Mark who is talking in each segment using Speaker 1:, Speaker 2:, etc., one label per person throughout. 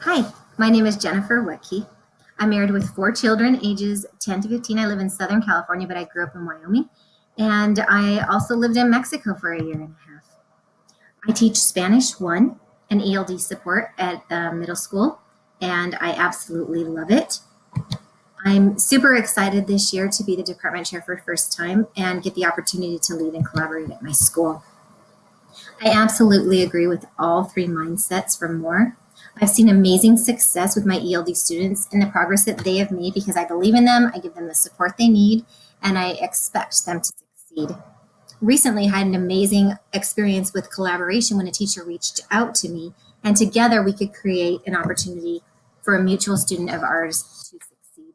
Speaker 1: Hi, my name is Jennifer Wetke. I'm married with four children, ages 10 to 15. I live in Southern California, but I grew up in Wyoming. And I also lived in Mexico for a year and a half. I teach Spanish 1 and ELD support at the middle school, and I absolutely love it. I'm super excited this year to be the department chair for the first time and get the opportunity to lead and collaborate at my school. I absolutely agree with all three mindsets from Moore. I've seen amazing success with my ELD students and the progress that they have made because I believe in them, I give them the support they need, and I expect them to succeed. Recently, I had an amazing experience with collaboration when a teacher reached out to me, and together we could create an opportunity for a mutual student of ours to succeed.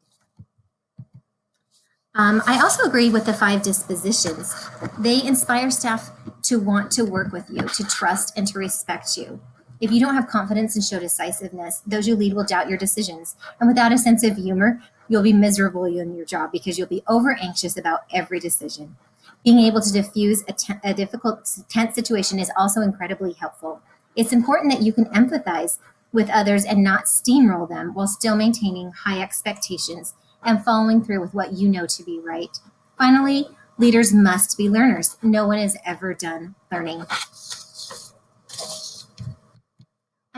Speaker 1: I also agree with the five dispositions. They inspire staff to want to work with you, to trust, and to respect you. If you don't have confidence and show decisiveness, those you lead will doubt your decisions. And without a sense of humor, you'll be miserable in your job because you'll be over anxious about every decision. Being able to diffuse a difficult, tense situation is also incredibly helpful. It's important that you can empathize with others and not steamroll them while still maintaining high expectations and following through with what you know to be right. Finally, leaders must be learners. No one is ever done learning.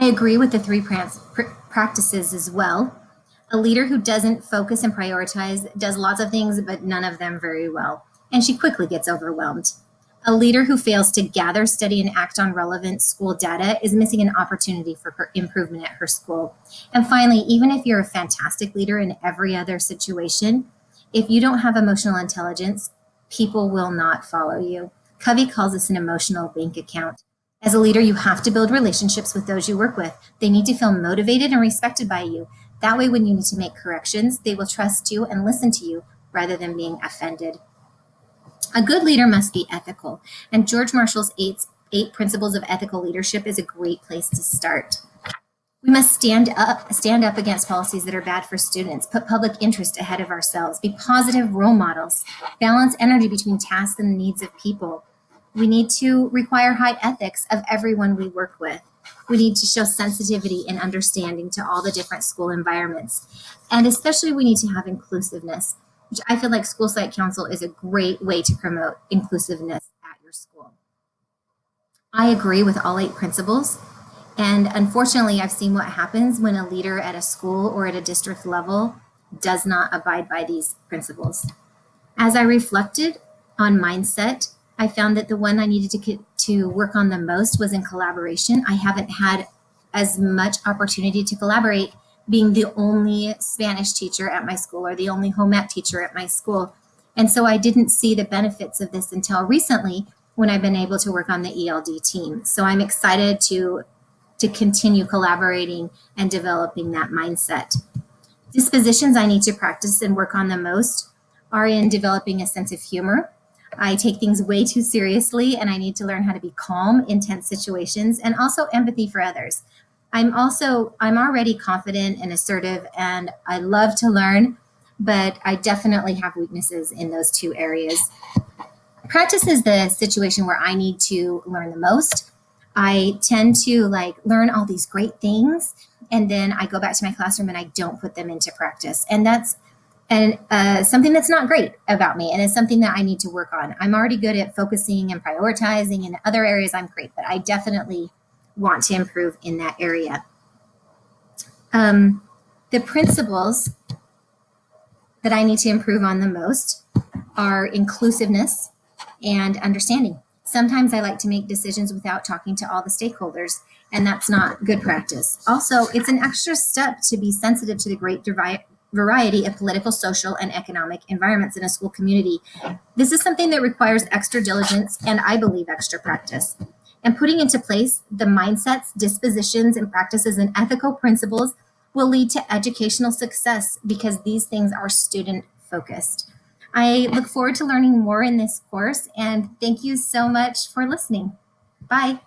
Speaker 1: I agree with the three practices as well. A leader who doesn't focus and prioritize does lots of things, but none of them very well, and she quickly gets overwhelmed. A leader who fails to gather, study, and act on relevant school data is missing an opportunity for her improvement at her school. And finally, even if you're a fantastic leader in every other situation, if you don't have emotional intelligence, people will not follow you. Covey calls this an emotional bank account. As a leader, you have to build relationships with those you work with. They need to feel motivated and respected by you. That way, when you need to make corrections, they will trust you and listen to you rather than being offended. A good leader must be ethical, and George Marshall's eight principles of ethical leadership is a great place to start. We must stand up against policies that are bad for students, put public interest ahead of ourselves, be positive role models, balance energy between tasks and the needs of people. We need to require high ethics of everyone we work with. We need to show sensitivity and understanding to all the different school environments. And especially we need to have inclusiveness, which I feel like School Site Council is a great way to promote inclusiveness at your school. I agree with all eight principles. And unfortunately, I've seen what happens when a leader at a school or at a district level does not abide by these principles. As I reflected on mindset, I found that the one I needed to work on the most was in collaboration. I haven't had as much opportunity to collaborate being the only Spanish teacher at my school or the only home ec teacher at my school. And so I didn't see the benefits of this until recently when I've been able to work on the ELD team. So I'm excited to continue collaborating and developing that mindset. Dispositions I need to practice and work on the most are in developing a sense of humor. I take things way too seriously and I need to learn how to be calm in tense situations and also empathy for others. I'm already confident and assertive and I love to learn, but I definitely have weaknesses in those two areas. Practice is the situation where I need to learn the most. I tend to learn all these great things and then I go back to my classroom and I don't put them into practice. And that's something that's not great about me, and it's something that I need to work on. I'm already good at focusing and prioritizing. In other areas, I'm great, but I definitely want to improve in that area. The principles that I need to improve on the most are inclusiveness and understanding. Sometimes I like to make decisions without talking to all the stakeholders, and that's not good practice. Also, it's an extra step to be sensitive to the great variety of political, social, and economic environments in a school community. This is something that requires extra diligence and I believe extra practice. And putting into place the mindsets, dispositions, and practices and ethical principles will lead to educational success because these things are student focused. I look forward to learning more in this course and thank you so much for listening. Bye.